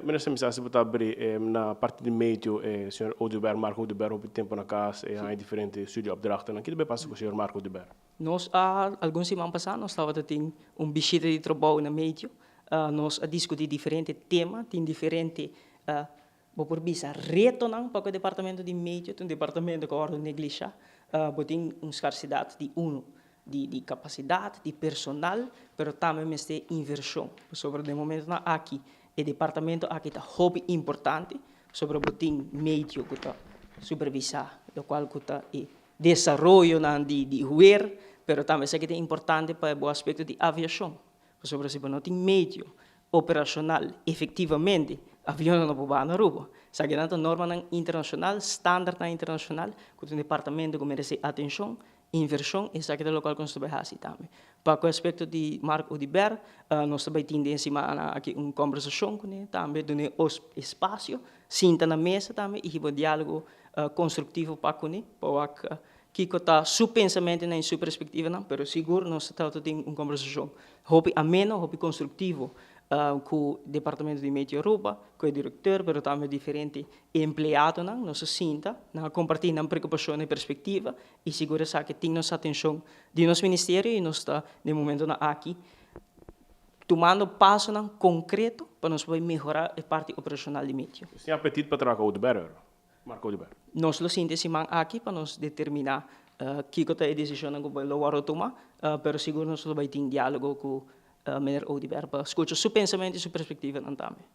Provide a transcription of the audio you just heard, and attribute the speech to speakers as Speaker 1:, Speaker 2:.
Speaker 1: Menos se você botar abrir na parte de meio, senhor Oduber, Marco Oduber, op tempo na casa, há diferentes studieopdrachten. O que deve passar com o senhor Marco Oduber?
Speaker 2: Nós, há alguns semanas passadas, nós estávamos tendo visita de trabalho na meio. Nós discutir diferentes temas, tem diferentes, por bisa, retornar para o departamento de meio, um departamento que agora negligencia, tem uma escassidade de de capacidade, de personal, mas também tem inversão. Sobre o momento aqui, o departamento aqui está muito importante, sobre o meio que está supervisar, o qual está desenvolvimento de web, mas também é importante para o aspecto de aviação. Sobre se não tem meio operacional, efetivamente, avião não pode na rua. Se a norma internacional, standard internacional, que o departamento que merece atenção, inversão, e é o local que nós estamos também. Para o aspecto de Marco Oduber, nós também temos aqui uma conversação com ele, também dando espaço, sinta na mesa também, e um diálogo construtivo para com ele, para que está seu pensamento e sua perspectiva, mas seguro nós estamos tendo uma conversação, hobby ameno, hobby construtivo, com o departamento de Medio Europa, com o diretor, mas também diferentes empregados, nós sinta, compartilhando preocupação e perspectiva, e seguro que temos atenção de nosso ministério e nós está no momento aqui tomando passo concreto para nós poder melhorar a parte operacional de Medio.
Speaker 1: Você tem apetite para trabalhar com o Oduber, Marco Oduber?
Speaker 2: Nós lo sentimos aqui para nós determinar que é a decisão que vamos tomar, mas seguro nós vamos ter diálogo com Meneer Oduber para escutar seu pensamento e sua perspectiva também.